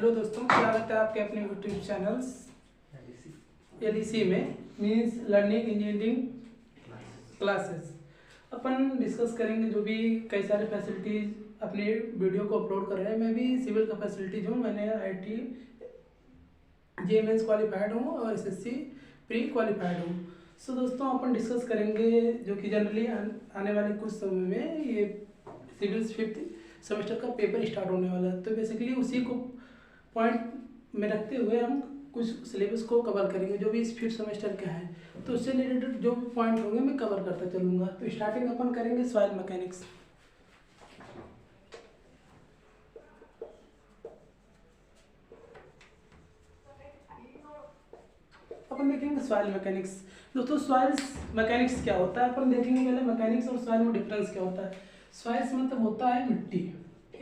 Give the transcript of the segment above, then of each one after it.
Hello दोस्तों, स्वागत है आपके अपने यूट्यूब चैनल्स LEC में मीन्स लर्निंग इंजीनियरिंग क्लासेस। अपन डिस्कस करेंगे जो भी कई सारे फैसिलिटीज़ अपने वीडियो को अपलोड कर रहे हैं। मैं भी सिविल का फैसिलिटीज हूँ, मैंने IIT JMS क्वालिफाइड हूँ और SSC प्री क्वालिफाइड हूँ। सो दोस्तों, अपन डिस्कस करेंगे जो कि जनरली आने वाले कुछ समय में ये सिविल 5th सेमेस्टर का पेपर स्टार्ट होने वाला है। तो बेसिकली उसी को पॉइंट में रखते हुए हम कुछ सिलेबस को कवर करेंगे जो भी इस 5th सेमेस्टर का है। तो उससे रिलेटेड जो भी पॉइंट होंगे मैं कवर करता चलूँगा। तो स्टार्टिंग अपन करेंगे सॉइल मैकेनिक्स। अपन देखेंगे सॉइल मैकेनिक्स। दोस्तों, सॉइल मैकेनिक्स क्या होता है अपन देखेंगे। पहले मैकेनिक्स और सॉइल में डिफरेंस क्या होता है। सॉइल्स मतलब होता है मिट्टी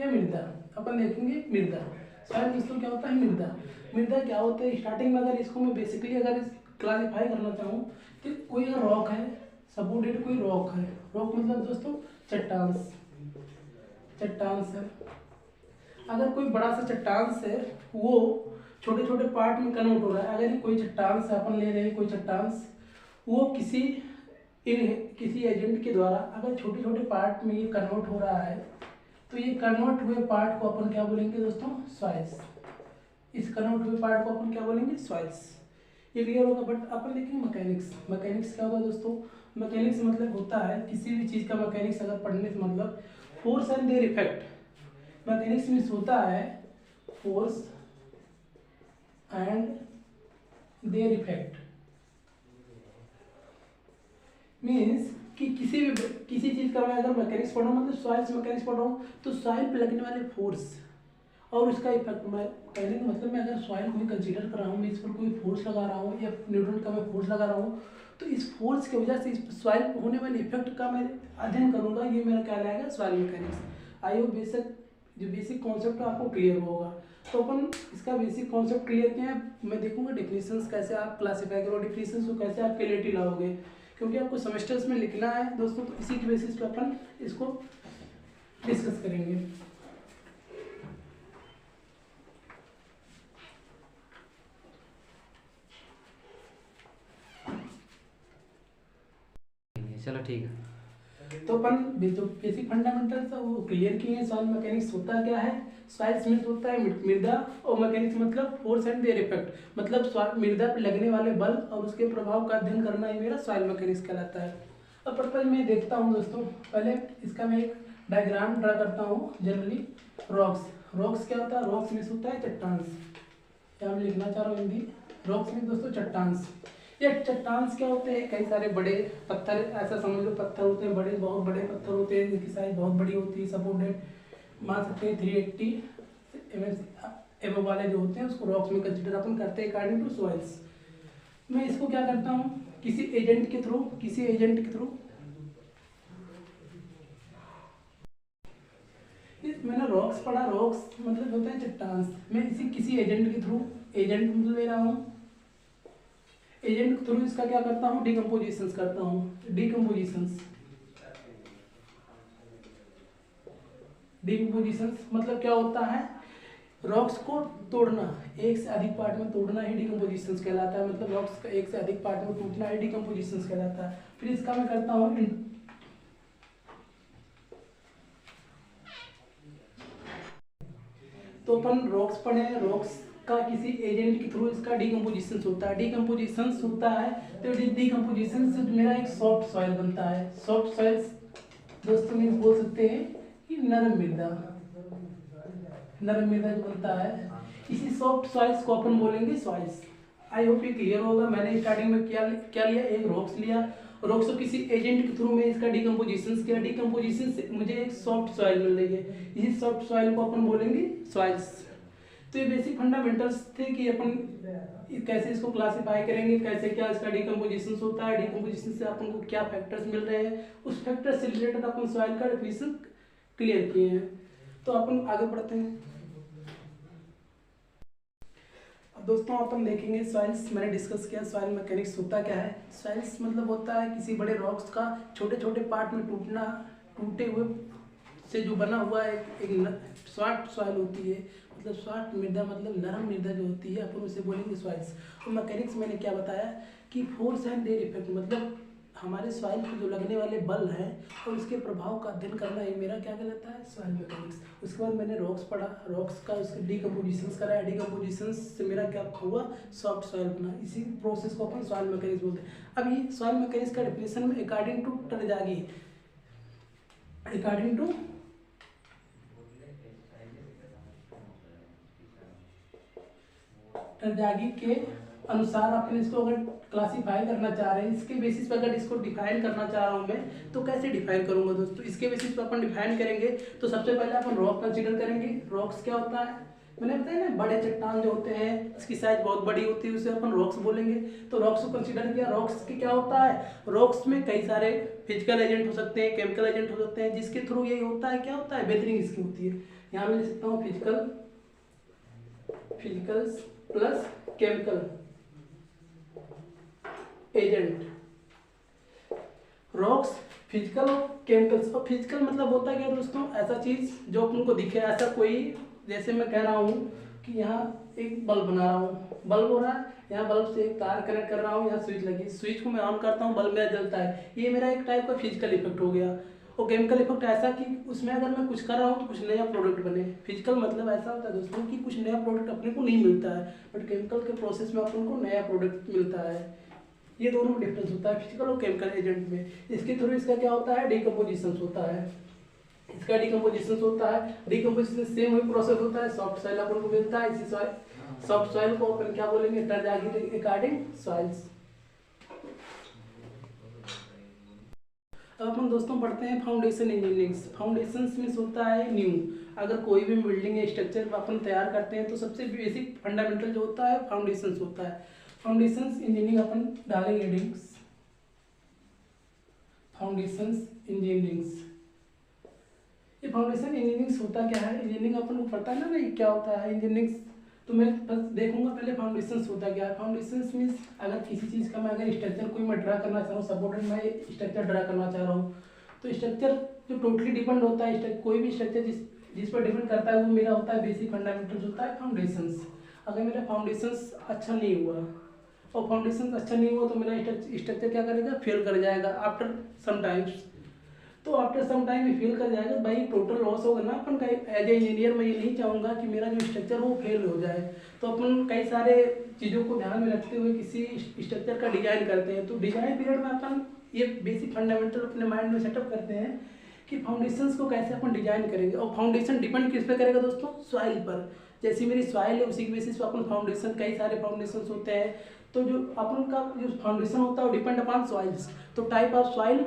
या मृदा। अपन देखेंगे मृदा। सॉइल दोस्तों क्या होता है, मृदा। मृदा क्या होता है, स्टार्टिंग में अगर इसको मैं बेसिकली अगर क्लासीफाई करना चाहूँ तो कोई अगर रॉक है, सपोर्टेड कोई रॉक है। रॉक मतलब दोस्तों चट्टान है। अगर कोई बड़ा सा चट्टान है वो छोटे छोटे पार्ट में कन्वर्ट हो रहा है। अगर कोई चट्टान से अपन ले रहे हैं, कोई चट्टान वो किसी एजेंट के द्वारा अगर छोटे छोटे पार्ट में ये कन्वर्ट हो रहा है तो ये कन्वर्ट हुए पार्ट को अपन क्या बोलेंगे दोस्तों, सॉइल्स। इस कन्वर्ट हुए पार्ट को अपन क्या बोलेंगे, सॉइल्स। ये क्लियर होगा। बट अपन देखेंगे मैकेनिक्स। मैकेनिक्स क्या होता है दोस्तों, मैकेनिक्स मतलब होता है किसी भी चीज़ का मैकेनिक्स अगर पढ़ने से मतलब force and their effect. Mechanics means होता है force and their effect. Means कि किसी चीज़ का मैं अगर मैकेनिक्स पढ़ रहा हूँ मतलब सॉइल्स मैकेनिक्स पढ़ रहा हूँ तो सॉइल पे लगने वाले फोर्स और उसका इफेक्ट। मैं कहने का मतलब मैं अगर सॉइल को भी कंसीडर कर रहा हूँ, मैं इस पर कोई फोर्स लगा रहा हूँ या न्यूटन का मैं फोर्स लगा रहा हूँ तो इस फोर्स की वजह से इस सॉइल पर होने वाले इफेक्ट का मैं अध्ययन करूँगा। ये मेरा क्या रहेगा, soil mechanics. I hope basic concept आपको क्लियर होगा। तो अपन इसका बेसिक कॉन्सेप्ट क्लियर किया है। मैं देखूंगा डेफिनेशंस कैसे आप क्लासीफाई करो, डेफिनेशंस को कैसे आप क्लियरिटी लाओगे, क्योंकि आपको सेमेस्टर्स में लिखना है दोस्तों। तो इसी के बेसिस पे अपन इसको डिस्कस करेंगे। चलो ठीक है। तो अपन जो बेसिक फंडामेंटल्स है वो क्लियर किए हैं। सॉइल मैकेनिक्स होता क्या है, सॉइल्स मीन्स होता है मृदा और मैकेनिक्स मतलब फोर्स एंड देयर इफेक्ट। मतलब मृदा पर लगने वाले बल और उसके प्रभाव का अध्ययन करना ही मेरा सॉइल मैकेनिक्स कहलाता है। अब पर्पज मैं देखता हूँ दोस्तों, पहले इसका मैं एक डायग्राम ड्रा करता हूँ। जनरली रॉक्स क्या होता है, रॉक्स मीन्स होता है चट्टान। क्या मैं लिखना चाह रहा हूँ हिंदी, रॉक्स मीन्स दोस्तों चट्टान। ये चट्टान क्या होते हैं, कई सारे बड़े पत्थर, ऐसा समझ लो पत्थर होते हैं, बड़े बहुत बड़े पत्थर होते हैं जिनकी साइज बहुत बड़ी होती है। सपोर्टेड मान सकते हैं 380 mm वाले जो होते हैं उसको रॉक्स में कंसिडर अपन करते हैं अकॉर्डिंग टू सॉइल्स। मैं इसको क्या करता हूँ, किसी एजेंट के थ्रू मैंने रॉक्स पढ़ा, रॉक्स मतलब होता है चट्टान। मैं इसी किसी एजेंट के थ्रू, एजेंट मतलब ले रहा हूँ, एजेंट के थ्रू इसका क्या करता हूँ, डिकम्पोजिशंस करता हूँ। डिकम्पोजिशंस मतलब क्या होता है, रॉक्स को तोड़ना, एक से अधिक पार्ट में तोड़ना ही डिकम्पोजिशंस कहलाता है। मतलब रॉक्स का एक से अधिक पार्ट में टूटना ही डिकम्पोजिशंस कहलाता है। फिर इसका मैं करता हूँ तो अपन रॉक्स पढ़े, रॉक्स का किसी एजेंट के थ्रू इसका डिकम्पोजिशन होता है। तो डिकम्पोजिशन से मेरा एक सॉफ्ट सॉइल बनता है। सॉफ्ट सॉइल दोस्तों मीन्स बोल सकते हैं कि नरम मृदा जो बनता है, इसी सॉफ्ट सॉइल्स को अपन बोलेंगे सॉइल्स। आई होप ये क्लियर होगा। मैंने स्टार्टिंग में क्या लिया, एक रॉक्स लिया, रॉक्स को किसी एजेंट के थ्रू में इसका डिकम्पोजिशन किया, डिकम्पोजिशन से मुझे एक सॉफ्ट सॉइल मिल रही है। इसी सॉफ्ट सॉइल को अपन बोलेंगे सॉइल्स। तो ये बेसिक फंडामेंटल्स थे कि अपन कैसे इसको क्लासीफाई करेंगे, कैसे क्या इसका डिकम्पोजिशन होता है, डिकम्पोजिशन से अपन को क्या फैक्टर्स मिल रहे हैं, उस फैक्टर से रिलेटेड अपन सॉइल का डेफिनेशन क्लियर किए हैं। तो अपन आगे बढ़ते हैं। अब दोस्तों अपन देखेंगे सॉइल्स। मैंने डिस्कस किया सॉइल मैकेनिक्स होता क्या है। सॉइल्स मतलब होता है किसी बड़े रॉक्स का छोटे छोटे पार्ट में टूटे हुए से जो बना हुआ एक सॉफ्ट सॉइल होती है। मतलब सॉफ्ट मृदा मतलब नरम मृदा जो होती है अपन उसे बोलेंगे सॉइल्स। और मैकेनिक्स मैंने क्या बताया कि फोर्स एंड देयर इफेक्ट मतलब हमारे सॉइल पर जो लगने वाले बल हैं और उसके प्रभाव का अध्ययन करना ये मेरा क्या कहलाता है, सॉइल मैकेनिक्स। उसके बाद मैंने रॉक्स पढ़ा, रॉक्स का उसके डीकम्पोजिशंस कराया, डीकम्पोजिशंस से मेरा क्या हुआ, सॉफ्ट सॉइल बना। इसी प्रोसेस को अपन सॉइल मैकेनिक्स बोलते हैं। अब ये सॉइल मैकेनिक्स का डेफिनेशन में अकॉर्डिंग टू टरजागी, अकॉर्डिंग टू टरजागी के अनुसार अपन इसको अगर क्लासीफाई करना चाह रहे हैं, इसके बेसिस पर अगर इसको डिफाइन करना चाह रहा हूँ मैं, तो कैसे डिफाइन करूंगा दोस्तों। इसके बेसिस पर अपन डिफाइन करेंगे तो सबसे पहले अपन रॉक कंसीडर करेंगे। रॉक्स क्या होता है, मैंने बताया ना, बड़े चट्टान जो होते हैं इसकी साइज बहुत बड़ी होती है, उसे अपन रॉक्स बोलेंगे। तो रॉक्स को कंसीडर किया। रॉक्स की क्या होता है, रॉक्स में कई सारे फिजिकल एजेंट हो सकते हैं, केमिकल एजेंट हो सकते हैं, जिसके थ्रू ये होता है, क्या होता है, बेहतरीन इसकी होती है। यहाँ मैं लिख सकता हूँ physicals plus chemical agent. Rocks, physical और केमिकल्स। और फिजिकल मतलब होता है क्या दोस्तों, ऐसा चीज जो अपन को दिखे, ऐसा कोई, जैसे मैं कह रहा हूँ कि यहाँ एक बल्ब बना रहा हूँ, बल्ब हो रहा है, यहाँ बल्ब से एक तार कनेक्ट कर रहा हूँ, यहाँ स्विच लगी, स्विच को मैं ऑन करता हूँ, बल्ब मेरा जलता है, ये मेरा एक टाइप का फिजिकल इफेक्ट हो गया। और केमिकल इफेक्ट ऐसा कि उसमें अगर मैं कुछ कर रहा हूँ तो कुछ नया प्रोडक्ट बने। फिजिकल मतलब ऐसा होता है दोस्तों कि कुछ नया प्रोडक्ट अपने को नहीं मिलता है, बट केमिकल के प्रोसेस में अपन को नया प्रोडक्ट मिलता है। ये दोनों में डिफरेंस होता है फिजिकल और केमिकल एजेंट में। इसके थ्रू इसका क्या होता है, डीकम्पोजिशन होता है, इसका डीकम्पोजिशन होता है। डीकम्पोजिशन सेम वही प्रोसेस होता है, सॉफ्ट सॉइल अपन को मिलता है। इसी सॉफ्ट सॉइल को अपन क्या बोलेंगे, टरजागी अकॉर्डिंग सॉइल्स। अब अपन दोस्तों पढ़ते हैं फाउंडेशन इंजीनियरिंग। फाउंडेशन मीन्स होता है न्यू। अगर कोई भी बिल्डिंग या स्ट्रक्चर अपन तैयार करते हैं तो सबसे बेसिक फंडामेंटल जो होता है फाउंडेशन होता है। फाउंडेशन इंजीनियरिंग अपन डालेंगे हेडिंग्स, फाउंडेशन इंजीनियरिंग। ये फाउंडेशन इंजीनियरिंग होता क्या है, इंजीनियरिंग अपन को पता है ना भाई क्या होता है इंजीनियरिंग। तो मैं बस देखूंगा पहले फाउंडेशन होता क्या है। फाउंडेशन मीन्स अगर किसी चीज़ का मैं अगर स्ट्रक्चर कोई मैं ड्रा करना चाह रहा हूँ, सपोर्टेड मैं स्ट्रक्चर ड्रा करना चाह रहा हूँ, तो स्ट्रक्चर जो टोटली डिपेंड होता है, कोई भी स्ट्रक्चर जिस पर डिपेंड करता है वो मेरा होता है बेसिक फंडामेंटल्स होता है फाउंडेशंस। अगर मेरा फाउंडेशंस अच्छा नहीं हुआ और फाउंडेशन अच्छा नहीं हुआ तो मेरा स्ट्रक्चर क्या करेगा, फेल कर जाएगा आफ्टर सम टाइम्स। तो आफ्टर सम टाइम ये फेल कर जाएगा भाई, टोटल लॉस होगा ना अपन का। एज ए इंजीनियर मैं ये नहीं चाहूँगा कि मेरा जो स्ट्रक्चर वो फेल हो जाए। तो अपन कई सारे चीज़ों को ध्यान में रखते हुए किसी स्ट्रक्चर का डिजाइन करते हैं। तो डिजाइन पीरियड में अपन ये बेसिक फंडामेंटल अपने माइंड में सेटअप करते हैं कि फाउंडेशंस को कैसे अपन डिजाइन करेंगे। और फाउंडेशन डिपेंड किस पे करेगा दोस्तों, सॉइल पर। जैसी मेरी सॉइल है उसी के बेसिस पर अपन फाउंडेशन, कई सारे फाउंडेशन होते हैं। तो जो अपन का जो फाउंडेशन होता है वो डिपेंड अपॉन सॉइल्स। तो टाइप ऑफ सॉइल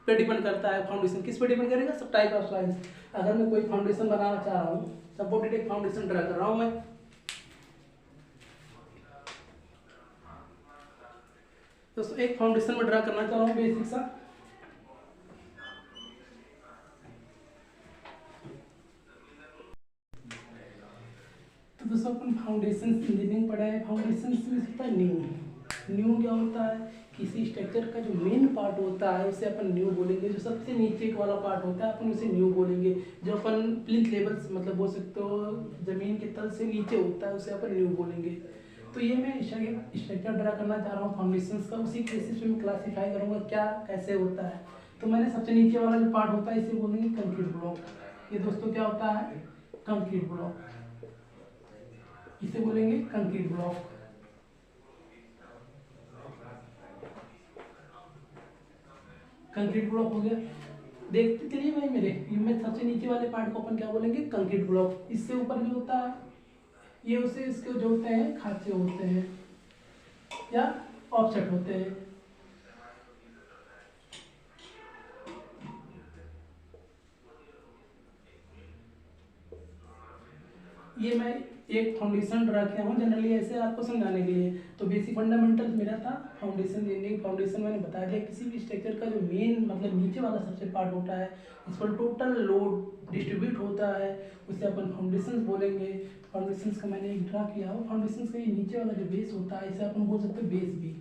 पे डिपेंड करता है फाउंडेशन, किस पे डिपेंड करेगा, सब टाइप ऑफ सॉइल्स। अगर मैं कोई फाउंडेशन बनाना चाह रहा हूँ, सपोर्टेड एक फाउंडेशन ड्रा कर रहा हूँ मैं, तो एक फाउंडेशन में ड्रा करना चाह रहा हूँ बेसिक सा। तो दोस्तों अपन फाउंडेशन इंजीनियरिंग पढ़ा है। फाउंडेशन में होता है न्यू। न्यू क्या होता है, किसी स्ट्रक्चर का जो मेन पार्ट होता है उसे अपन न्यू बोलेंगे। जो सबसे नीचे वाला पार्ट होता है अपन उसे न्यू बोलेंगे। जो अपन प्लिंथ लेवल मतलब बोल सकते हो जमीन के तल से नीचे होता है उसे अपन न्यू बोलेंगे। तो ये मैं स्ट्रक्चर ड्रा करना चाह रहा हूँ फाउंडेशन का, उसी बेसिस पे मैं क्लासीफाई करूँगा क्या कैसे होता है। तो मैंने सबसे नीचे वाला जो पार्ट होता है इसे बोलेंगे कंक्रीट ब्लॉक। ये दोस्तों क्या होता है, कंक्रीट ब्लॉक, इसे बोलेंगे कंक्रीट ब्लॉक। कंक्रीट ब्लॉक हो गया। देखते चलिए भाई मेरे, मैं सबसे नीचे वाले पार्ट को अपन क्या बोलेंगे, कंक्रीट ब्लॉक। इससे ऊपर जो होता है ये उसे इसके जो होते हैं खांचे होते हैं या ऑफसेट होते हैं। ये मैं एक फाउंडेशन ड्रा किया हूँ जनरली ऐसे आपको समझाने के लिए। तो बेसिक फंडामेंटल मेरा था फाउंडेशन इंजीनियरिंग। फाउंडेशन मैंने बता दिया किसी भी स्ट्रक्चर का जो मेन मतलब नीचे वाला सबसे पार्ट होता है, इस पर टोटल लोड डिस्ट्रीब्यूट होता है, उसे अपन फाउंडेशन बोलेंगे। फाउंडेशन का मैंने एक ड्रा किया हो। फाउंडेशन का ये नीचे वाला जो बेस होता है इसे अपन बोल सकते हैं बेस भी,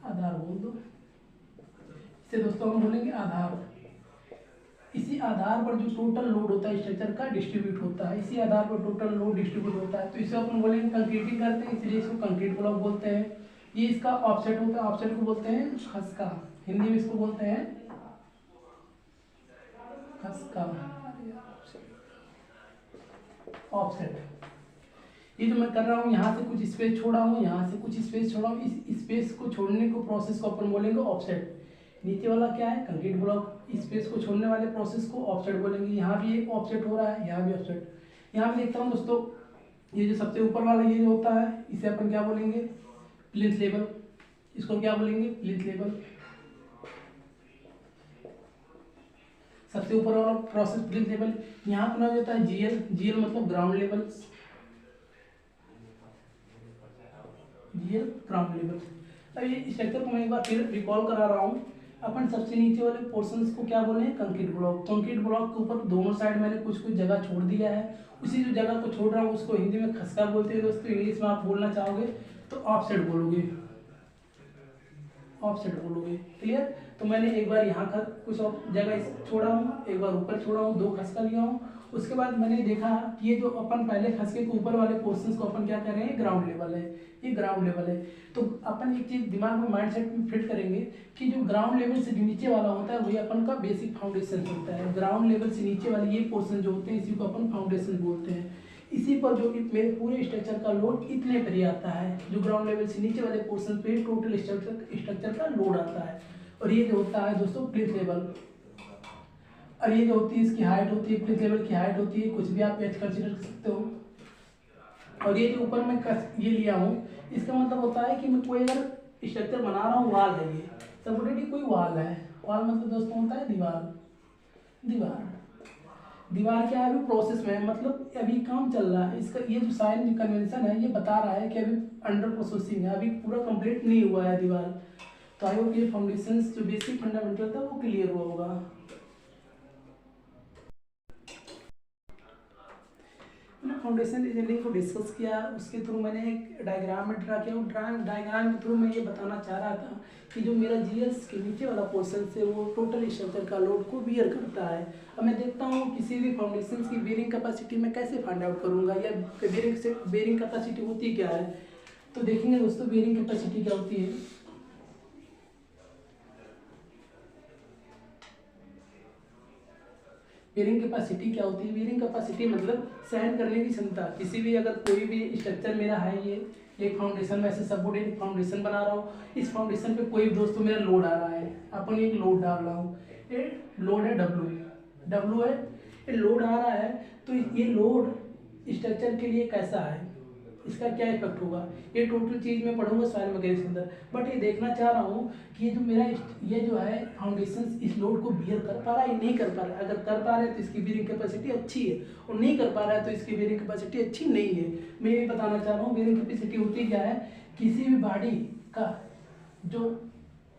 आधार बोल दो, इसे दोस्तों हम बोलेंगे आधार। इसी आधार पर जो टोटल लोड होता है स्ट्रक्चर का डिस्ट्रीब्यूट होता है, इसी आधार पर टोटल लोड डिस्ट्रीब्यूट होता है। तो इसे अपन बोलेंगे कंक्रीटिंग करते हैं, इसलिए इसको कंक्रीट ब्लॉक बोलते हैं। ये इसका ऑफसेट होता है, ऑफसेट को बोलते हैं खसका, हिंदी में इसको बोलते हैं खसका, ऑफसेट। ये जो मैं कर रहा हूँ, यहाँ से कुछ स्पेस छोड़ा हूँ, यहाँ से कुछ स्पेस छोड़ा हूँ, इस स्पेस को छोड़ने को प्रोसेस को अपन बोलेंगे ऑफसेट। नीचे वाला क्या है, कंक्रीट ब्लॉक, स्पेस को छोड़ने वाले प्रोसेस को ऑफसेट बोलेंगे। यहाँ भी एक ऑफसेट हो रहा है, यहाँ भी ऑफसेट। यहाँ भी देखता हूँ दोस्तों, ये जो सबसे ऊपर वाला ये जो होता है, इसे अपन क्या बोलेंगे, प्लिंथ लेवल। इसको क्या बोलेंगे, प्लिंथ लेवल। सबसे ऊपर वाला प्रोसेस प्लिंथ लेवल। यहाँ अपना जो होता है जीएल, जीएल मतलब ground level, GL ground level. अब ये स्ट्रक्चर को मैं एक बार फिर रिकॉल करा रहा हूँ। अपन सबसे नीचे वाले पोर्शंस को क्या बोले, कंक्रीट ब्लॉक। कंक्रीट ब्लॉक के ऊपर दोनों साइड मैंने कुछ कुछ जगह छोड़ दिया है, उसी जो जगह को छोड़ रहा हूँ उसको हिंदी में खसका बोलते हैं दोस्तों। इंग्लिश में आप बोलना चाहोगे तो ऑफसेट बोलोगे, ऑफसेट बोलोगे। क्लियर। तो मैंने एक बार यहाँ का कुछ जगह छोड़ा हूँ, एक बार ऊपर छोड़ा हूँ, 2 खसका लिया हूँ। उसके बाद मैंने देखा कि ये जो अपन पहले खसके के ऊपर वाले पोर्शंस को अपन क्या कर रहे हैं, ग्राउंड लेवल है, ये ग्राउंड लेवल है। तो अपन एक चीज दिमाग में माइंडसेट में फिट करेंगे कि जो ग्राउंड लेवल से नीचे वाला होता है वही अपन का बेसिक फाउंडेशन होता है। ग्राउंड लेवल से नीचे वाले ये पोर्शन जो होते हैं इसी को अपन फाउंडेशन बोलते हैं। इसी पर जो मेरे पूरे स्ट्रक्चर का लोड इतने पर ही आता है, जो ग्राउंड लेवल से नीचे वाले पोर्शन पे टोटल स्ट्रक्चर का लोड आता है। और ये जो होता है दोस्तों प्लिंथ लेवल, और ये जो होती है इसकी हाइट होती है, प्लिंथ लेवल की हाइट होती है, कुछ भी आप एच कंसीडर कर सकते हो। और ये जो ऊपर मैं ये लिया हूँ, इसका मतलब होता है कि मैं कोई अगर स्ट्रक्चर बना रहा हूँ, वाल है, ये सपोर्टेड कोई वाल है। वाल मतलब दोस्तों होता है दीवार, दीवार। दीवार क्या है, अभी प्रोसेस में है, मतलब अभी काम चल रहा है इसका। ये जो साइन कन्वेंशन है ये बता रहा है कि अभी अंडर प्रोसेसिंग है, अभी पूरा कंप्लीट नहीं हुआ है दीवार। तो आई होप ये फाउंडेशंस जो बेसिक फंडामेंटल था वो क्लियर हुआ होगा। फाउंडेशन इंजीनियरिंग को डिस्कस किया, उसके थ्रू मैंने एक डायग्राम में ड्रा किया। डायग्राम के थ्रू मैं ये बताना चाह रहा था कि जो मेरा जीएस के नीचे वाला पोर्शन से वो टोटल स्ट्रक्चर का लोड को बियर करता है। अब मैं देखता हूँ किसी भी फाउंडेशन की बेरिंग कैपेसिटी मैं कैसे फाइंड आउट करूँगा, या बेरिंग कैपेसिटी होती क्या है। तो देखेंगे दोस्तों बेरिंग कैपेसिटी क्या होती है। बेरिंग कैपेसिटी क्या होती है, बेरिंग कैपेसिटी मतलब सहन करने की क्षमता। किसी भी अगर कोई भी स्ट्रक्चर मेरा है, ये एक फाउंडेशन में ऐसे सपोर्टेड फाउंडेशन बना रहा हूँ, इस फाउंडेशन पे कोई दोस्तों मेरा लोड आ रहा है, अपन एक लोड डाल रहा हूँ, ये लोड है डब्लू है, ये लोड आ रहा है। तो ये लोड स्ट्रक्चर के लिए कैसा है, इसका क्या इफेक्ट होगा, ये टोटल चीज़ मैं पढ़ूंगा सॉइल मैकेनिक्स के अंदर। बट ये देखना चाह रहा हूँ कि ये जो मेरा ये जो है फाउंडेशन इस लोड को बियर कर पा रहा है या नहीं कर पा रहा है। अगर कर पा रहा है तो इसकी बियरिंग कैपेसिटी अच्छी है, और नहीं कर पा रहा है तो इसकी बियरिंग कैपेसिटी अच्छी नहीं है। मैं ये बताना चाह रहा हूँ बियरिंग कैपेसिटी होती क्या है, किसी भी बॉडी का जो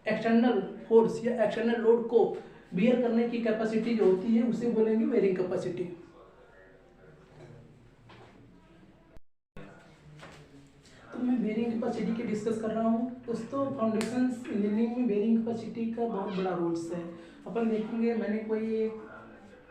एक्सटर्नल फोर्स या एक्सटर्नल लोड को बियर करने की कैपेसिटी जो होती है उसे बोलेंगे बियरिंग कैपेसिटी। तो मैं बेरिंग कैपेसिटी की डिस्कस कर रहा हूँ दोस्तों। फाउंडेशन इंजीनियरिंग में बेरिंग कैपेसिटी का बहुत बड़ा रोल्स है। अपन देखेंगे मैंने कोई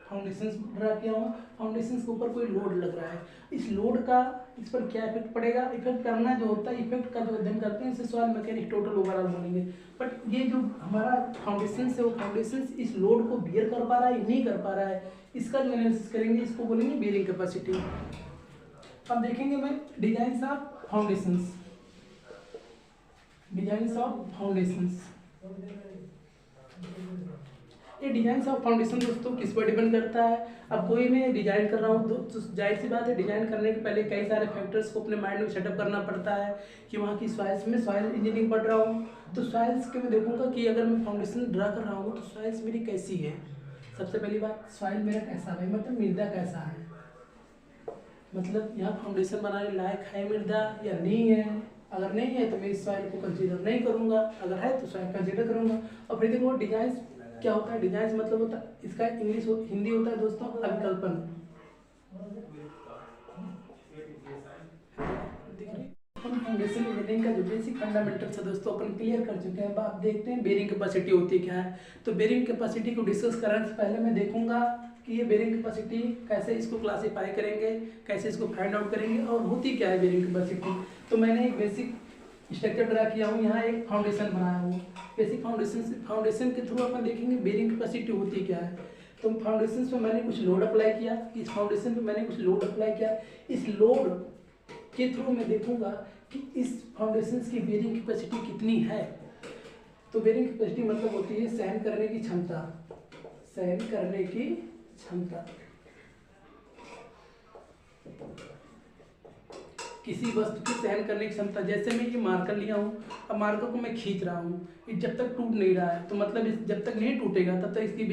फाउंडेशन ड्रा किया हूँ, फाउंडेशन के ऊपर कोई लोड लग रहा है, इस लोड का इस पर क्या इफेक्ट पड़ेगा। इफेक्ट करना जो होता है, इफेक्ट का जो अध्ययन करते हैं इसे सॉइल मैकेनिक टोटल ओवरऑल बोलेंगे। बट ये जो हमारा फाउंडेशन है वो फाउंडेशन इस लोड को बियर कर पा रहा है या नहीं कर पा रहा है, इसका जो एनालिसिस करेंगे इसको बोलेंगे बेरिंग कैपेसिटी। अब देखेंगे मैं design of foundations, design of foundations. ये डिजाइन ऑफ फाउंडेशन दोस्तों किस पर डिपेंड करता है। अब कोई मैं डिजाइन कर रहा हूँ तो जाहिर सी बात है डिजाइन करने के पहले कई सारे फैक्टर्स को अपने माइंड में सेटअप करना पड़ता है कि वहाँ की सॉइल्स में, सॉइल इंजीनियरिंग पढ़ रहा हूँ तो सॉइल्स के मैं देखूंगा कि अगर मैं फाउंडेशन ड्रा कर रहा हूँ तो सॉइल्स मेरी कैसी है। सबसे पहली बात सॉइल मेरा कैसा है, मतलब मृदा कैसा है, मतलब यहाँ फाउंडेशन बनाने लायक है मृदा या नहीं है। अगर नहीं है तो मैं इस सॉइल को कंसीडर नहीं करूँगा, अगर है तो सॉइल कंसीडर करूँगा। और फिर देखो डिजाइन क्या होता है, डिजाइन मतलब होता है, इसका इंग्लिश हिंदी होता है दोस्तों अभिकल्पन। फाउंडेशन इंजीनियरिंग का जो बेसिक फंडामेंटल्स है दोस्तों अपन क्लियर कर चुके हैं। अब आप देखते हैं बेरिंग कैपेसिटी होती क्या है। तो बेरिंग कैपेसिटी को डिस्कस करने से पहले मैं देखूंगा कि ये बेरिंग कैपेसिटी कैसे इसको क्लासीफाई करेंगे, कैसे इसको फाइंड आउट करेंगे और होती क्या है बेरिंग कैपेसिटी। तो मैंने एक बेसिक स्ट्रक्चर ड्रा किया हूँ, यहाँ एक फाउंडेशन बनाया हूँ। बेसिक फाउंडेशन के थ्रू अपन देखेंगे बेरिंग कैपेसिटी होती क्या है। तो फाउंडेशन पे मैंने कुछ लोड अप्लाई किया, इस फाउंडेशन पे मैंने कुछ लोड अप्लाई किया। इस लोड के थ्रू मैं देखूंगा कि इस फाउंडेशन की बेरिंग कैपेसिटी कितनी है। तो बेरिंग कैपेसिटी मतलब होती है सहन करने की क्षमता, सहन करने की क्षमता। किसी वस्तु की सहन करने की क्षमता। जैसे मैं ये मार्कर लिया हूँ, अब मार्कर को मैं खींच रहा हूँ, ये जब तक टूट नहीं रहा है तो मतलब इस जब तक नहीं टूटेगा तब तक इसकी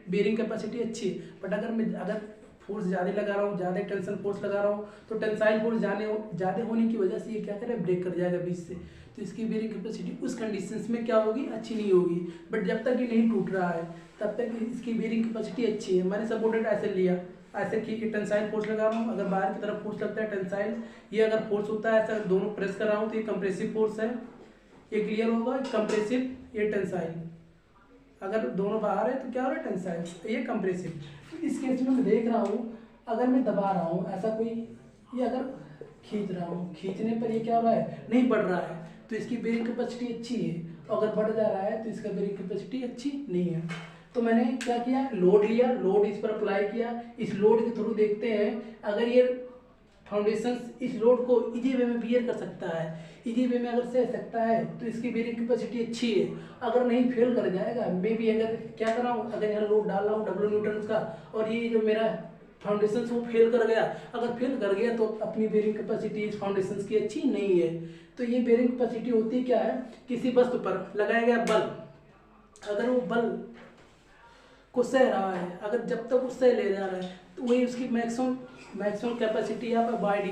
बेरिंग कैपेसिटी अच्छी है। बट अगर फोर्स ज़्यादा लगा रहा हूँ, ज़्यादा टेंशन फोर्स लगा रहा हूँ तो टेंसाइल फोर्स ज़्यादा होने की वजह से ये क्या करेगा, ब्रेक कर जाएगा बीच से। तो इसकी बेरिंग कैपेसिटी उस कंडीशंस में क्या होगी, अच्छी नहीं होगी। बट जब तक ये नहीं टूट रहा है तब तक इसकी बेरिंग कैपेसिटी अच्छी है। मैंने सपोर्टेड ऐसे लिया, ऐसे कि टेंसाइल फोर्स लगा रहा हूँ, अगर बाहर की तरफ फोर्स लगता है टेंसाइल, ये अगर फोर्स होता है ऐसा दोनों प्रेस कर रहा हूँ तो ये कंप्रेसिव फोर्स है, ये क्लियर होगा। कंप्रेसिव, ये टेंसाइल। अगर दोनों बाहर है तो क्या हो रहा है, टेंसाइल, ये कंप्रेसिव। इस केस में मैं देख रहा हूँ अगर मैं दबा रहा हूँ ऐसा कोई, ये अगर खींच रहा हूँ, खींचने पर ये क्या हो रहा है, नहीं बढ़ रहा है तो इसकी बेरिंग कैपेसिटी अच्छी है। और अगर बढ़ जा रहा है तो इसका बेरिंग कैपेसिटी अच्छी नहीं है। तो मैंने क्या किया, लोड लिया, लोड इस पर अप्लाई किया। इस लोड के थ्रू देखते हैं अगर ये फाउंडेशन इस लोड को इजी वे में बियर कर सकता है, इजी वे में अगर सह सकता है तो इसकी बेरिंग कैपेसिटी अच्छी है। अगर नहीं फेल कर जाएगा, मे भी अगर क्या कर रहा हूँ, अगर यहाँ लोड डाल रहा हूँ W न्यूटन का और ये जो मेरा फाउंडेशन वो फेल कर गया, अगर फेल कर गया तो अपनी बेरिंग कैपेसिटी इस फाउंडेशन की अच्छी नहीं है। तो ये बेरिंग कैपेसिटी होती क्या है, किसी वस्तु पर लगाया गया बल, अगर वो बल को सह रहा है, अगर जब तक वो सह ले जा रहा है तो वही उसकी मैक्सिमम कैपेसिटी है by D,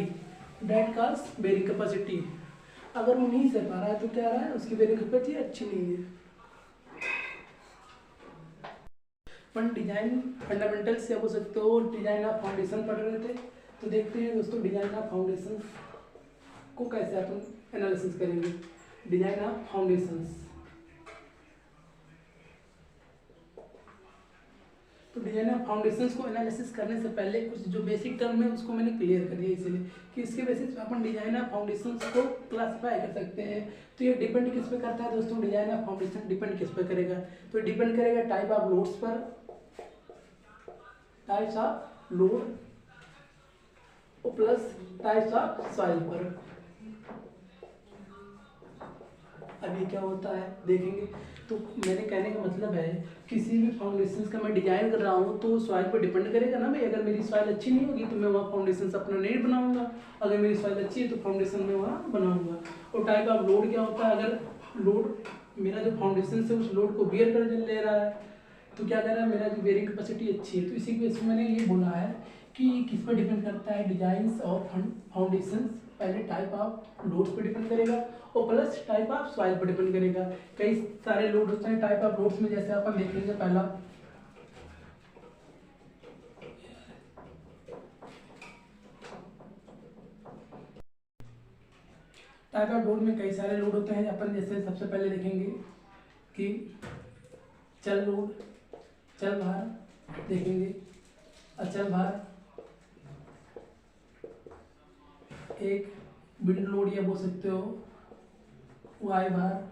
that calls bearing capacity. अगर वो नहीं सह पा रहा है तो क्या रहा है, उसकी बेरिंग कैपेसिटी अच्छी नहीं है। अपन डिजाइन फंडामेंटल से हो सकते हो, डिजाइन ऑफ फाउंडेशन पढ़ रहे थे। तो देखते हैं दोस्तों डिजाइन ऑफ फाउंडेशन को कैसे अपन एनालिसिस करेंगे। डिजाइन ऑफ फाउंडेशंस, तो डिजाइन ऑफ फाउंडेशंस को एनालिसिस करने से पहले कुछ जो बेसिक टर्म है उसको मैंने क्लियर कर दिया, इसलिए कि इसके बेसिस पे अपन डिजाइन ऑफ फाउंडेशंस को क्लासिफाई कर सकते हैं। तो ये डिपेंड किस पे करता है दोस्तों, डिजाइन ऑफ फाउंडेशन डिपेंड किस पे करेगा, तो डिपेंड करेगा टाइप ऑफ लोड्स पर, types of load plus types of soil पर। अभी क्या होता है देखेंगे। तो मेरे कहने का मतलब है किसी भी फाउंडेशन का मैं डिजाइन कर रहा हूँ तो सॉइल पर डिपेंड करेगा ना भाई। अगर मेरी सॉइल अच्छी नहीं होगी तो मैं वहाँ फाउंडेशन अपना नहीं बनाऊंगा, अगर मेरी सॉइल अच्छी है तो फाउंडेशन में वहाँ बनाऊंगा। और टाइप ऑफ लोड क्या होता है, अगर लोड मेरा जो फाउंडेशन से उस लोड को बियर कर ले रहा है तो क्या कर रहा है, मेरा जो बेरिंग कैपेसिटी अच्छी है। तो इसी की वजह से मैंने ये बोला है कि किस पर डिपेंड करता है, डिजाइन ऑफ फाउंडेशन पहले टाइप ऑफ लोड्स पर डिपेंड करेगा और प्लस टाइप ऑफ सॉइल पर डिपेंड करेगा। कई सारे लोड होते हैं टाइप ऑफ लोड्स में, जैसे अपन देखेंगे पहला टाइप ऑफ लोड में कई सारे लोड होते हैं। अपन जैसे सबसे पहले देखेंगे कि चल लोड, चल भार देखेंगे, अचल भार, एक विंड लोड या बोल सकते हो वाई भार।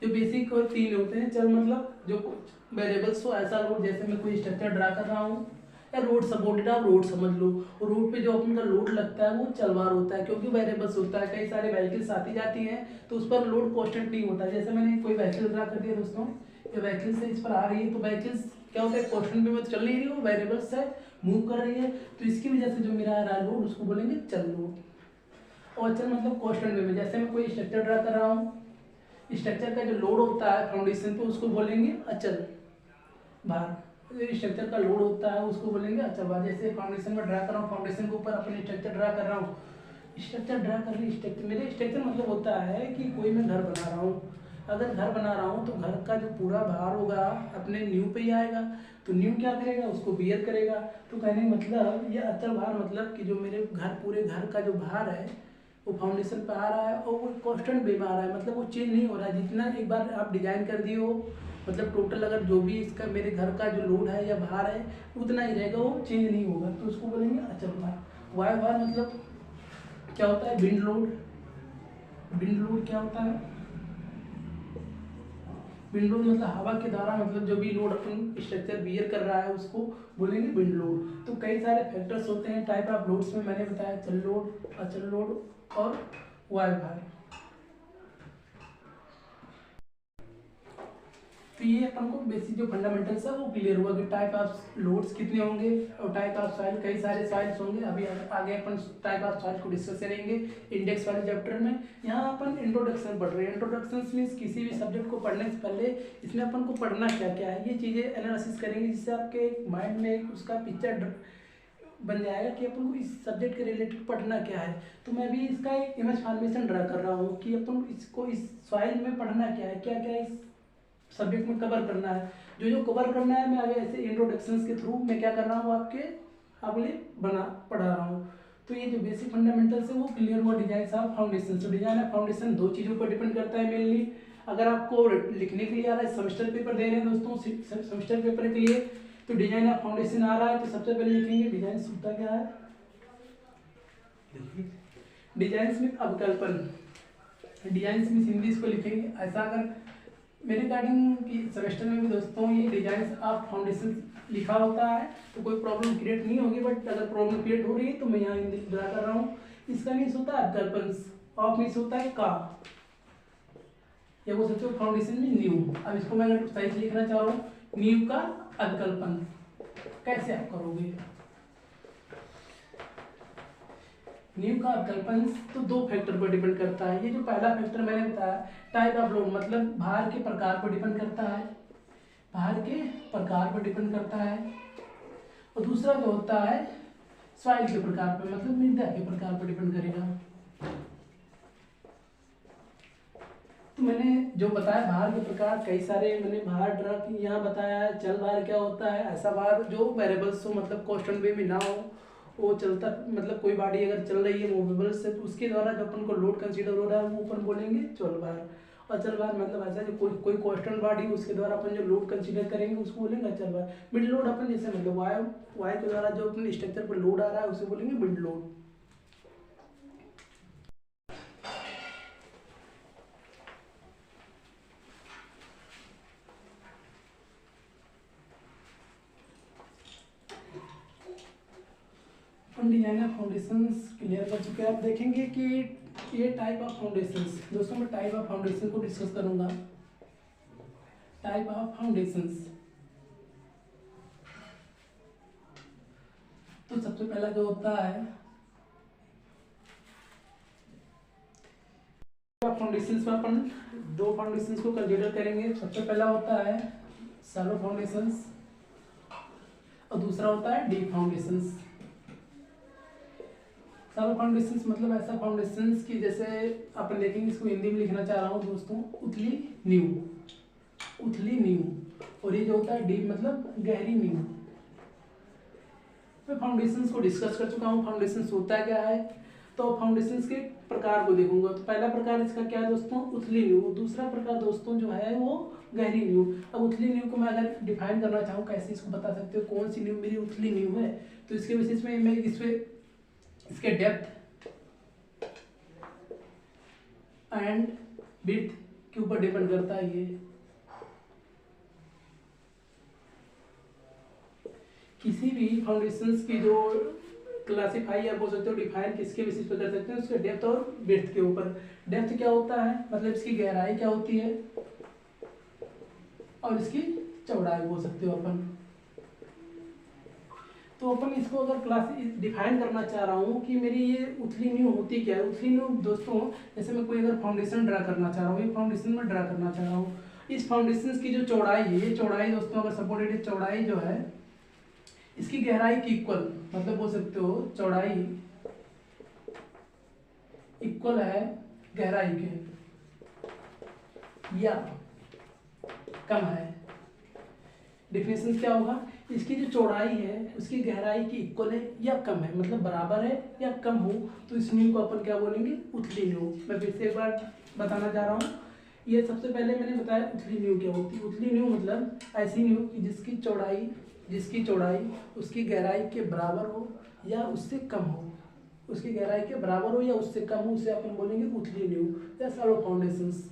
जो बेसिक और तीन होते हैं, चल मतलब जो वेरिएबल्स हो, ऐसा लोड जैसे मैं कोई स्ट्रक्चर ड्रा कर रहा हूँ या रोड सपोर्टेड, आप रोड समझ लो, और रोड पे जो अपन का लोड लगता है वो चलवार होता है क्योंकि वेरिएबल्स होता है। कई सारे व्हीकल्स आती जाती हैं तो उस पर लोड कांस्टेंट नहीं होता। जैसे मैंने कोई व्हीकल ड्रा कर दिया दोस्तों, ये व्हीकल्स है, इस पर आ रही है तो व्हीकल्स क्या होता है, कांस्टेंट पे चल नहीं रही, वो वेरिएबल्स से मूव कर रही है। तो इसकी वजह से जो मेरा आ रहा है लोड उसको बोलेंगे चल लोड। और चल मतलब कांस्टेंट वे में, जैसे मैं कोई स्ट्रक्चर ड्रा कर रहा हूँ, स्ट्रक्चर का जो लोड होता है फाउंडेशन पे उसको बोलेंगे अचल भार। स्ट्रक्चर का लोड होता है उसको बोलेंगे अचल भार। जैसे फाउंडेशन में ड्रा कर रहा हूँ, फाउंडेशन के ऊपर अपने स्ट्रक्चर ड्रा कर रहा हूँ, स्ट्रक्चर ड्रा कर रही स्ट्रक्चर, मेरे स्ट्रक्चर मतलब होता है कि कोई मैं घर बना रहा हूँ, अगर घर बना रहा हूँ तो घर का जो पूरा भार होगा अपने नींव पे ही आएगा, तो नींव क्या करेगा, उसको बियर करेगा। तो कहने का मतलब ये अचल भार मतलब कि जो मेरे घर पूरे घर का जो भार है वो फाउंडेशन पे आ रहा है और वो कांस्टेंट वे में आ रहा है, मतलब वो चेंज नहीं हो रहा है। जितना एक बार आप डिजाइन कर दिए हो मतलब टोटल अगर जो भी इसका मेरे घर का जो लोड है या भार है उतना ही रहेगा, वो चेंज नहीं होगा, तो उसको बोलेंगे अचल भार। वायु भार मतलब क्या होता है, विंड लोड। विंड लोड क्या होता है, विंड लोड मतलब हवा के द्वारा मतलब जो भी लोड अपन स्ट्रक्चर बियर कर रहा है उसको बोलेंगे विंड लोड। तो कई सारे फैक्टर्स होते हैं टाइप ऑफ लोड्स में, मैंने बताया चल लोड, अचल लोड और वायु भार। तो ये अपन को बेसिक जो फंडामेंटल्स है वो क्लियर हुआ कि टाइप ऑफ लोड्स कितने होंगे और टाइप ऑफ सॉइल, कई सारे सॉइल्स होंगे। अभी आगे अपन टाइप ऑफ सॉइल को डिस्कस करेंगे इंडेक्स वाले चैप्टर में। यहाँ अपन इंट्रोडक्शन पढ़ रहे हैं। इंट्रोडक्शन मीन्स किसी भी सब्जेक्ट को पढ़ने से पहले इसमें अपन को पढ़ना क्या क्या है, ये चीज़ें एनालिसिस करेंगे जिससे आपके माइंड में उसका पिक्चर बन जाएगा कि अपन को इस सब्जेक्ट के रिलेटेड पढ़ना क्या है। तो मैं भी इसका एक इमेज फॉर्मेशन ड्रा कर रहा हूँ कि अपन इसको इस सॉइल में पढ़ना क्या है, क्या क्या इस सब्जेक्ट में कवर करना है। जो जो कवर करना है मैं अभी ऐसे इंट्रोडक्शंस के थ्रू मैं क्या कर रहा हूँ आपके अगले पढ़ा रहा हूँ। तो ये जो बेसिक फंडामेंटल्स है वो क्लियर हुआ। डिजाइन ऑफ फाउंडेशन, तो डिजाइन ऑफ फाउंडेशन दो चीज़ों पर डिपेंड करता है मेनली। अगर आपको लिखने के लिए आ रहा है, सेमेस्टर पेपर दे रहे हैं दोस्तों, सेमेस्टर पेपर के लिए तो डिजाइन ऑफ फाउंडेशन आ रहा है तो सबसे पहले लिखेंगे डिजाइन होता क्या है, डिजाइन में अवकल्पन, डिजाइन में हिंदी इसको लिखेंगे ऐसा। अगर मेरे रिगार्डिंग की सेमेस्टर में भी दोस्तों ये डिजाइन ऑफ फाउंडेशन लिखा होता है तो कोई प्रॉब्लम क्रिएट नहीं होगी, बट अगर प्रॉब्लम क्रिएट हो रही है तो मैं यहाँ ड्रा कर रहा हूँ। इसका मीन्स होता है अवकल्पन, ऑफ मीन्स होता है का, या बोल सकते हो फाउंडेशन में नींव। अब इसको मैं अगर सही से लिखना चाह रहा हूँ, नींव का अवकल्पन कैसे आप करोगे। नींव का अवकल्पन तो दो फैक्टर पर डिपेंड करता है। ये जो पहला फैक्टर मैंने बताया टाइप ऑफ लोड मतलब भार के प्रकार पर डिपेंड करता है, भार के प्रकार पर डिपेंड करता है। और दूसरा जो होता है सॉइल के प्रकार पर मतलब मृदा के प्रकार पर डिपेंड करेगा। तो मैंने जो बताया भार के प्रकार कई सारे मैंने भार ड्रा की यहाँ बताया है। चल भार क्या होता है, ऐसा भार जो वेरिएबल्स हो मतलब कांस्टेंट वे में ना हो, वो चलता मतलब कोई बॉडी अगर चल रही है मूवेबल से तो उसके द्वारा जो अपन को लोड कंसीडर हो रहा है वो अपन बोलेंगे चल भार। अचल भार मतलब ऐसा जो कोई कांस्टेंट बॉडी उसके द्वारा अपन जो लोड कंसीडर करेंगे उसको बोलेंगे अचल भार। मिड लोड अपन जैसे मतलब वायु के द्वारा जो अपने स्ट्रक्चर पर लोड आ रहा है उसे बोलेंगे mid load. Design of foundations clear कर चुके हैं। आप देखेंगे कि ये टाइप ऑफ फाउंडेशंस दोस्तों, मैं टाइप ऑफ फाउंडेशन को डिस्कस करूंगा। टाइप ऑफ फाउंडेशंस तो सबसे पहला जो होता है फाउंडेशंस में अपन दो फाउंडेशंस को कंसीडर करेंगे। सबसे पहला होता है शैलो फाउंडेशंस और दूसरा होता है डीप फाउंडेशंस। शैलो फाउंडेशंस मतलब ऐसा फाउंडेशंस की जैसे अपन देखेंगे, इसको हिंदी में लिखना चाह रहा हूँ दोस्तों, उथली नींव, उथली नींव। और ये जो होता है डीप मतलब गहरी नींव। मैं फाउंडेशंस को डिस्कस कर चुका हूँ, फाउंडेशंस होता क्या है। तो फाउंडेशंस के प्रकार को देखूंगा तो पहला प्रकार इसका क्या है दोस्तों, उथली नींव। दूसरा प्रकार दोस्तों जो है वो गहरी नींव। अब उथली नींव को मैं अगर डिफाइन करना चाहूँ कैसे इसको बता सकते हो कौन सी नींव मेरी उथली नींव है, तो इसके बेसिस में मैं इसके डेप्थ एंड विड्थ के ऊपर डिपेंड करता है। ये किसी भी फाउंडेशंस की जो क्लासिफाई या बोल सकते हो डिफाइन किसके बेसिस पे कर सकते हैं, उसके डेप्थ और विड्थ के ऊपर। डेप्थ क्या होता है मतलब इसकी गहराई क्या होती है और इसकी चौड़ाई बोल सकते हो अपन। तो अपन इसको अगर क्लास डिफाइन करना चाह रहा हूँ कि मेरी ये उथली नींव होती क्या है। उथली नींव दोस्तों जैसे मैं कोई अगर फाउंडेशन ड्रा करना चाह रहा हूँ, ये फाउंडेशन में ड्रा करना चाह रहा हूँ, इस फाउंडेशन की जो चौड़ाई है, ये चौड़ाई दोस्तों अगर सपोर्टेड चौड़ाई जो है इसकी गहराई की इक्वल मतलब बोल सकते हो चौड़ाई इक्वल है गहराई के। या कम है। डिफिनेशन क्या होगा, इसकी जो चौड़ाई है उसकी गहराई की इक्वल है या कम है, मतलब बराबर है या कम हो, तो इस न्यू को अपन क्या बोलेंगे, उथली न्यू। मैं फिर से एक बार बताना चाह रहा हूँ। ये सबसे पहले मैंने बताया उथली न्यू क्या होती है। उथली न्यू मतलब ऐसी न्यू कि जिसकी चौड़ाई उसकी गहराई के बराबर हो या उससे कम हो, उसकी गहराई के बराबर हो या उससे कम हो, उसे अपन बोलेंगे उथली न्यू या शैलो फाउंडेशंस।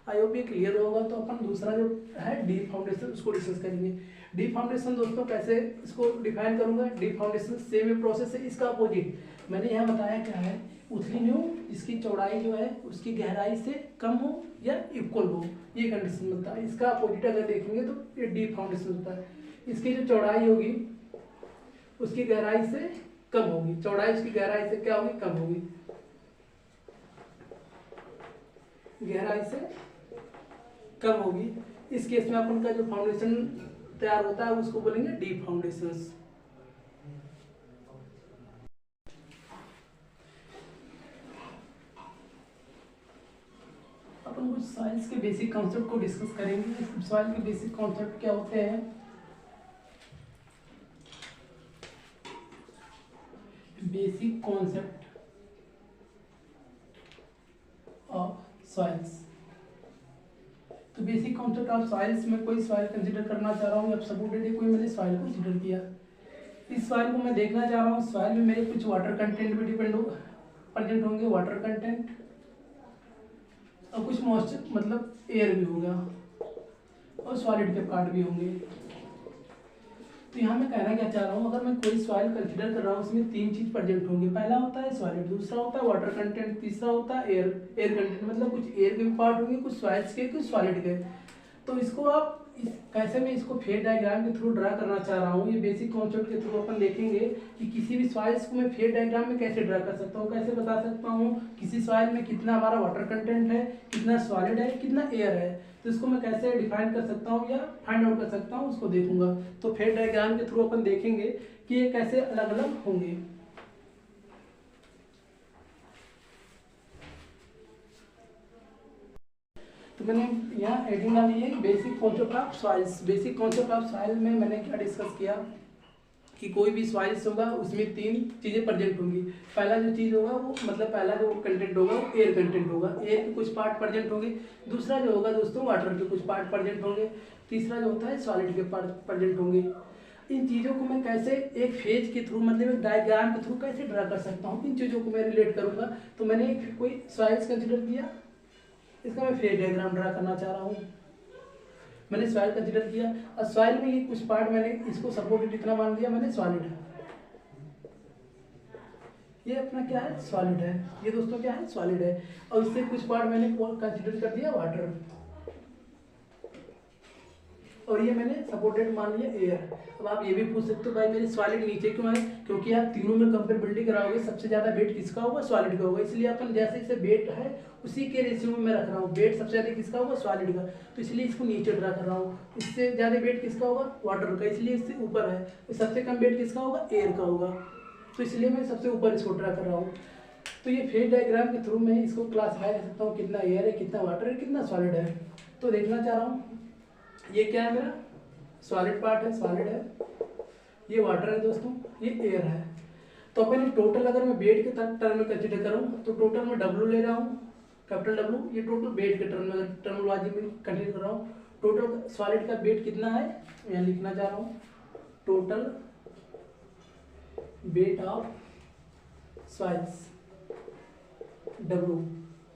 आई होप ये क्लियर होगा। तो अपन दूसरा जो है डीप फाउंडेशन उसको डिस्कस करेंगे। डीप फाउंडेशन दोस्तों कैसे इसको डिफाइन करूंगा, डीप फाउंडेशन सेम प्रोसेस है, इसका अपोजिट मैंने यहाँ बताया क्या है, उथली न्यू जिसकी चौड़ाई जो है उसकी गहराई से कम हो या इक्वल हो, ये कंडीशन बनता है। इसका अपोजिट अगर देखेंगे तो ये डीप फाउंडेशन होता है। इसकी जो चौड़ाई होगी उसकी गहराई से कम होगी, चौड़ाई उसकी गहराई से क्या होगी, कम होगी, गहराई से कम होगी। इस केस में अपन का जो फाउंडेशन तैयार होता है उसको बोलेंगे डीप फाउंडेशंस। अपन कुछ सॉइल्स के बेसिक कॉन्सेप्ट को डिस्कस करेंगे। सॉइल के बेसिक कॉन्सेप्ट क्या होते हैं, बेसिक कॉन्सेप्ट ऑफ सॉइल्स। तो बेसिक कॉन्सेप्ट ऑफ सॉइल्स में कोई सॉइल कंसीडर करना चाह रहा हूँ, अब सपोर्टेड है कोई मैंने सॉइल कंसीडर किया, इस सॉइल को मैं देखना चाह रहा हूँ। सॉइल में मेरे कुछ वाटर कंटेंट भी प्रेजेंट होंगे, वाटर कंटेंट, और कुछ मॉइस्चर मतलब एयर भी होगा, और सॉलिड के पार्ट भी होंगे। तो यहाँ मैं कहना क्या चाह रहा हूँ, अगर मैं कोई सॉइल कंसीडर कर रहा हूँ उसमें तीन चीज प्रेजेंट होंगे। पहला होता है सॉलिड, दूसरा होता है वाटर कंटेंट, तीसरा होता है एयर कंटेंट, मतलब कुछ एयर के भी पार्ट होंगे, कुछ सॉइल्स के, कुछ सॉलिड के। तो इसको आप कैसे मैं इसको फेज डायग्राम के थ्रू ड्रा करना चाह रहा हूँ, ये बेसिक कॉन्सेप्ट के थ्रू अपन देखेंगे कि किसी भी सॉइल्स को मैं फेज डायग्राम में कैसे ड्रा कर सकता हूँ, कैसे बता सकता हूँ किसी सॉइल में कितना हमारा वाटर कंटेंट है, कितना सॉलिड है, कितना एयर है। तो इसको मैं कैसे डिफाइन कर सकता हूँ या फाइंड आउट कर सकता हूँ, उसको देखूंगा। तो फेज डायग्राम के थ्रू अपन देखेंगे कि ये कैसे अलग अलग होंगे। तो मैंने यहाँ एडिंग डाली है basic concept of soils. Basic concept of soil में मैंने क्या डिस्कस किया कि कोई भी सॉइल्स होगा उसमें तीन चीज़ें प्रेजेंट होंगी। पहला जो चीज़ होगा वो मतलब पहला जो कंटेंट होगा वो एयर कंटेंट होगा, एयर के कुछ पार्ट प्रेजेंट होंगे। दूसरा जो होगा दोस्तों वाटर के कुछ पार्ट प्रेजेंट होंगे। तीसरा जो होता है सॉलिड के पार्ट प्रेजेंट होंगे। इन चीज़ों को मैं कैसे एक फेज के थ्रू मतलब एक डायग्राम के थ्रू कैसे ड्रा कर सकता हूँ, इन चीज़ों को मैं रिलेट करूँगा। तो मैंने एक कोई सॉइल्स कंसिडर किया, इसका मैं फेज डायग्राम ड्रा करना चाह रहा हूँ। मैंने सॉइल कंसीडर किया और सॉइल में ये कुछ पार्ट मैंने इसको सपोर्टेड इतना मान लिया मैंने सॉलिड है, ये अपना क्या है सॉलिड है, ये दोस्तों क्या है सॉलिड है। और इससे कुछ पार्ट मैंने कंसीडर कर दिया वाटर, और ये मैंने सपोर्टेड मान लिया एयर। अब आप ये भी पूछ सकते हो भाई मेरे सॉलिड नीचे क्यों है, क्योंकि आप तीनों में कंपेरेबिलिटी कराओगे सबसे ज्यादा वेट किसका होगा, सॉलिड का होगा। इसलिए अपन जैसे जैसे वेट है उसी के रेशियो में मैं रख रहा हूँ, वेट सबसे ज्यादा किसका होगा सॉलिड का, तो इसलिए इसको नीचे ड्रा कर रहा हूँ। इससे ज्यादा वेट किसका होगा वाटर का, इसलिए इससे ऊपर है। सबसे कम वेट किसका होगा एयर का होगा, तो इसलिए मैं सबसे ऊपर इसको ड्रा कर रहा हूँ। तो ये फेज डायग्राम के थ्रू मैं इसको क्लासिफाई कर सकता हूँ कितना एयर है, कितना वाटर है, कितना सॉलिड है। तो देखना चाह रहा हूँ ये क्या है मेरा सॉलिड पार्ट है, सॉलिड है, ये वाटर है दोस्तों, ये एयर है। तो अपन टोटल अगर मैं वेट के टर्म में कंसीडर करूँ तो टोटल मैं डब्ल्यू ले रहा हूँ, कैपिटल डब्ल्यू, ये टोटल वेट के टर्म में अगर टर्मोलॉजी में कंसीडर कर रहा हूँ। टोटल सॉलिड का वेट कितना है यहाँ लिखना चाह रहा हूँ, total weight of soils W,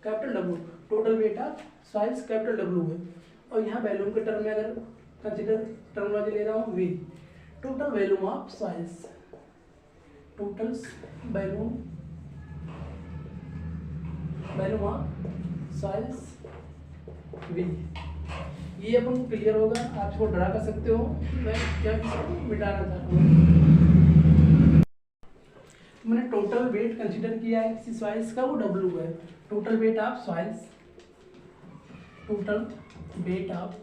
capital W, total weight of soils capital W है। और यहाँ वैल्यूम के टर्म में अगर कंसीडर टर्मोलॉजी ले रहा हूँ V, total volume of soils, total volume of soils V. ये अपन को क्लियर होगा, आप इसको ड्रा कर सकते हो। मैं क्या इसको मिटाना चाहता हूँ, तो मैंने टोटल वेट कंसीडर किया है किसी सॉइल्स का, वो डब्ल्यू है। Total weight of soils, total weight of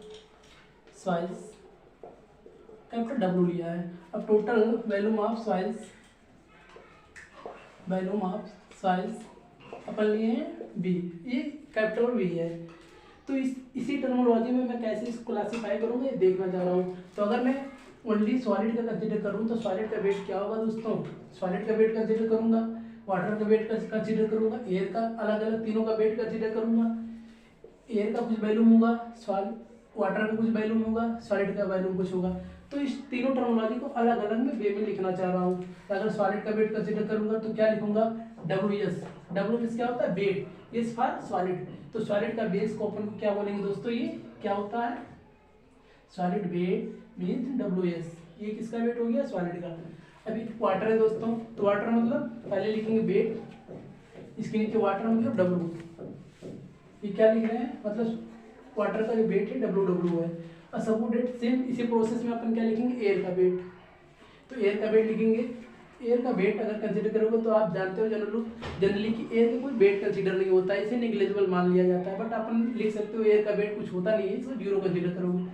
soils capital W लिया है। अब total volume of soils, volume of soils अपन लिए हैं बी, ये कैपिटल बी है। तो इसी टर्मोलॉजी में मैं कैसे इसको क्लासीफाई करूँगा ये देखना चाह रहा हूँ। तो अगर मैं ओनली सॉलिड का कंसिडर करूँ तो सॉलिड का वेट क्या होगा दोस्तों, सॉलिड का वेट कंसिडर करूँगा, वाटर का वेट कंसिडर करूँगा, एयर का अलग अलग तीनों का वेट कंसिडर करूँगा। एयर का कुछ वैल्यूम होगा, वाटर का कुछ वैल्यूम होगा, सॉलिड का वैल्यूम कुछ होगा। तो इस तीनों टर्मोलॉजी को अलग अलग मैं वे में लिखना चाह रहा हूँ। अगर सॉलिड का वेट कंसिडर करूँगा तो क्या लिखूंगा, डब्ल्यू एस क्या होता है, वेट, एस फॉर सॉलिड। तो सॉलिड का बेस को अपन क्या बोलेंगे दोस्तों, ये क्या होता है, solid weight means W S. ये किसका वेट हो गया, सॉलिड का। अभी वाटर है दोस्तों, तो वाटर मतलब पहले लिखेंगे वेट, इसके नीचे वाटर मतलब डब्ल्यू। ये क्या लिख रहे हैं, मतलब वाटर का जो वेट है डब्ल्यू है। और सपोर्टेड सेम इसी प्रोसेस में अपन क्या लिखेंगे, एयर का वेट। तो एयर का वेट लिखेंगे। एयर का वेट अगर कंसीडर करोगे तो आप जानते हो जनरली कि एयर का कोई वेट कंसीडर नहीं होता है, इसे निग्लेजिबल मान लिया जाता है। बट अपन लिख सकते हो एयर का वेट कुछ होता नहीं है, इसको जीरो कंसीडर करोगे,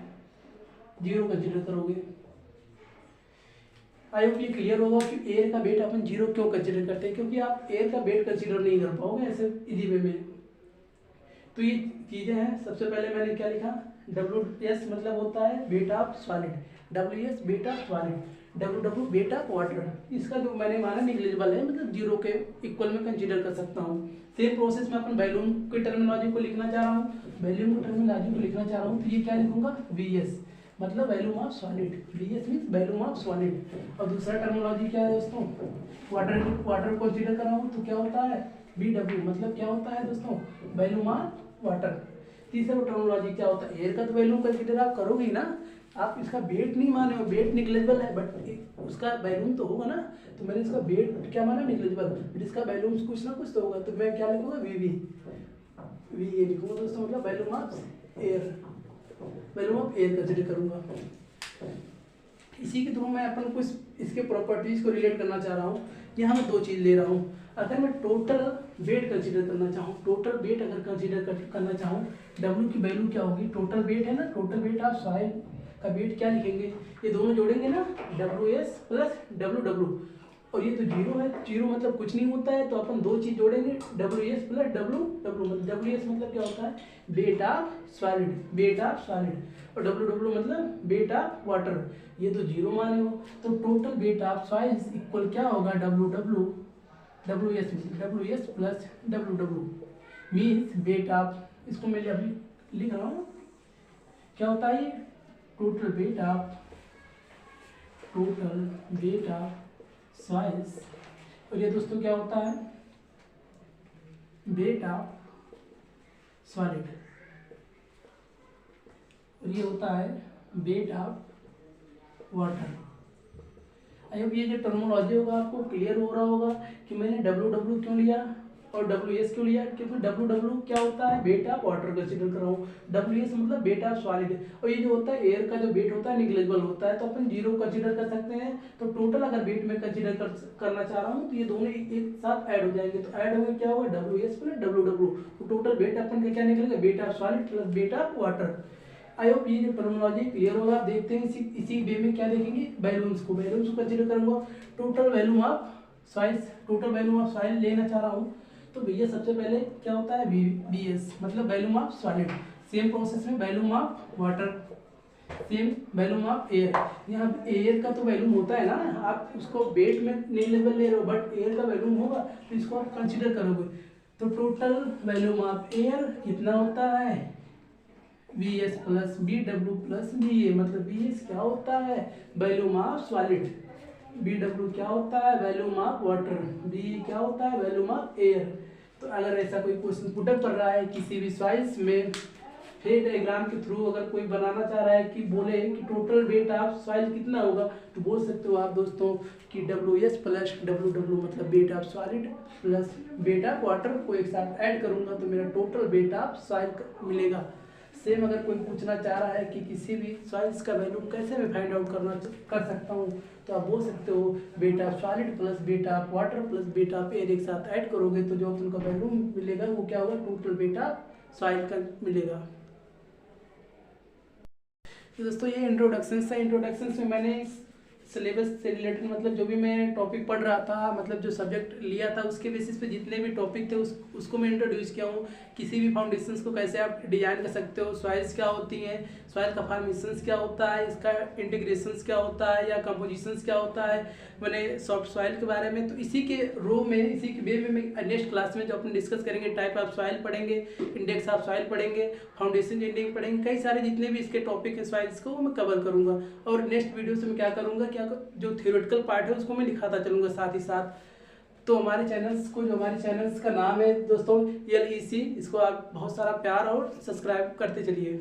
जीरो कंसीडर करोगे। आई होप ये क्लियर होगा कि एयर का वेट अपन जीरो क्यों कंसीडर करते हैं, क्योंकि आप एयर का वेट कंसीडर नहीं कर पाओगे ऐसे इजी वे में। तो ये चीज़ें हैं। सबसे पहले मैंने क्या लिखा, डब्ल्यू एस मतलब होता है wait of solid, W S wait of solid, W W wait of water. इसका जो मैंने माना निग्लेजिबल है, मतलब जीरो के इक्वल में कंसीडर कर सकता हूँ। सेम प्रोसेस में अपन वैल्यूम की टर्मिनोलॉजी को लिखना चाह रहा हूँ, वैल्यूम की टर्मिनोलॉजी को लिखना चाह रहा हूँ। तो ये क्या लिखूंगा, वी एस मतलब volume of solid, V S means volume of solid. और दूसरा टर्मिनोलॉजी क्या है दोस्तों, वाटर को कंसीडर कर रहा हूँ तो क्या होता है, बी डब्ल्यू मतलब क्या होता है दोस्तों, वैल्यूम ऑफ वाटर। तीसरा टर्मिनोलॉजी क्या होता है, एयर का तो वैल्यूम कंसीडर आप करोगे ही ना, आप इसका वेट नहीं माने हो, वेट निग्लेजिबल है बट उसका वैल्यूम तो होगा ना। तो मैंने इसका वेट क्या माना, निग्लेजिबल, बट इसका वैल्यूम कुछ ना कुछ तो होगा। तो मैं क्या लिखूंगा, वी ये लिखूंगा दोस्तों, मतलब volume of air, volume of air consider करूंगा। इसी के थ्रू मैं अपन कुछ इसके प्रॉपर्टीज को रिलेट करना चाह रहा हूँ। यहाँ मैं दो चीज़ ले रहा हूँ। अगर मैं टोटल वेट कंसीडर करना चाहूँ, टोटल वेट अगर कंसीडर करना चाहूँ, डब्ल्यू की वैल्यू क्या होगी, टोटल वेट है ना, टोटल वेट ऑफ सॉइल का वेट क्या लिखेंगे, ये दोनों जोड़ेंगे ना, W S plus W W. और ये तो जीरो है, जीरो मतलब कुछ नहीं होता है, तो अपन दो चीज जोड़ेंगे, W S plus W W. मतलब डब्ल्यू एस मतलब क्या होता है, wait of solid, wait of solid, और डब्ल्यू डब्ल्यू मतलब वेट ऑफ वाटर। ये तो जीरो माने हो, तो total weight of soils equal क्या होगा, W W, W S plus W W means weight of, इसको मैं अभी लिख रहा हूँ, क्या होता है ये, टोटल वेट ऑफ सॉइल्स। और ये दोस्तों क्या होता है, वेट ऑफ सॉलिड, और ये होता है wait of water. I hope ये जो टर्मोलॉजी होगा आपको क्लियर हो रहा होगा कि मैंने डब्ल्यू डब्ल्यू क्यों लिया और डब्ल्यू एस क्यों लिया, क्योंकि डब्ल्यू डब्ल्यू क्या होता है, वेट ऑफ वाटर कंसीडर कर रहा हूँ, डब्ल्यू एस मतलब वेट ऑफ सॉलिड। और ये जो होता है एयर का जो वेट होता है निग्लेजिबल होता है, तो अपन जीरो कंसीडर कर सकते हैं। तो टोटल अगर वेट में कंसीडर करना चाह रहा हूँ तो ये दोनों एक साथ ऐड हो जाएंगे, तो ऐड होंगे क्या होगा, W S plus W W. तो टोटल वेट अपन का क्या निकलेगा, wait of solid plus weight of water. I hope ये जो टर्मिनोलॉजी क्लियर होगा। आप देखते हैं इसी वे में क्या देखेंगे, वैल्यूम्स को कंसीडर करूंगा। Total volume of soils, total volume of soil लेना चाह रहा हूँ, तो भैया सबसे पहले क्या होता है, वी एस मतलब volume of solid. Same process में volume of water, same volume of air. यहाँ एयर का तो वैल्यूम होता है ना, आप उसको वेट में नहीं लेवल ले रहे हो, बट एयर का वैल्यूम होगा तो इसको आप कंसिडर करोगे। तो टोटल वैल्यूम ऑफ एयर कितना होता है, V S plus V W plus V A. मतलब वी एस क्या होता है, volume of solid, V W क्या होता है, वैल्यूम ऑफ वाटर, बी क्या होता है, वैल्यूम ऑफ एयर। तो अगर ऐसा कोई क्वेश्चन पुटअप कर रहा है किसी भी सॉइल्स में, फेज डायग्राम के थ्रू अगर कोई बनाना चाह रहा है कि बोले कि टोटल वेट ऑफ सॉइल कितना होगा, तो बोल सकते हो आप दोस्तों कि W S plus W W मतलब weight of solid plus weight of water को एक साथ ऐड करूंगा तो मेरा टोटल वेट ऑफ सॉइल मिलेगा। सेम अगर कोई पूछना चाह रहा है कि किसी भी सॉइल्स का वैल्यू कैसे मैं फाइंड आउट कर सकता हूँ, तो आप बोल सकते हो wait of solid plus weight of water plus weight of air एक साथ ऐड करोगे तो जो उनका वैल्यू मिलेगा वो क्या होगा, टोटल वेट ऑफ सॉइल का मिलेगा। तो दोस्तों ये इंट्रोडक्शन था। इंट्रोडक्शन में मैंने सिलेबस से रिलेटेड मतलब जो भी मैं टॉपिक पढ़ रहा था, मतलब जो सब्जेक्ट लिया था उसके बेसिस पे जितने भी टॉपिक थे उसको मैं इंट्रोड्यूस किया हूँ। किसी भी फाउंडेशंस को कैसे आप डिजाइन कर सकते हो, सॉइल्स क्या होती हैं, सॉइल का फॉर्मेशंस क्या होता है, इसका इंटीग्रेशंस क्या होता है या कंपोजिशंस क्या होता है, मैंने सॉफ्ट सॉइल के बारे में। तो इसी के रो में, इसी के वे में मैं नेक्स्ट क्लास में जो अपन डिस्कस करेंगे, टाइप ऑफ सॉइल पढ़ेंगे, इंडेक्स ऑफ सॉइल पढ़ेंगे, फाउंडेशन इंडेक्स पढ़ेंगे, कई सारे जितने भी इसके टॉपिक है सॉइल्स को वो मैं कवर करूँगा। और नेक्स्ट वीडियो से मैं क्या करूँगा, क्या जो थियोरेटिकल पार्ट है उसको मैं दिखाता चलूँगा साथ ही साथ। तो हमारे चैनल्स का नाम है दोस्तों LEC, इसको आप बहुत सारा प्यार और सब्सक्राइब करते चलिए।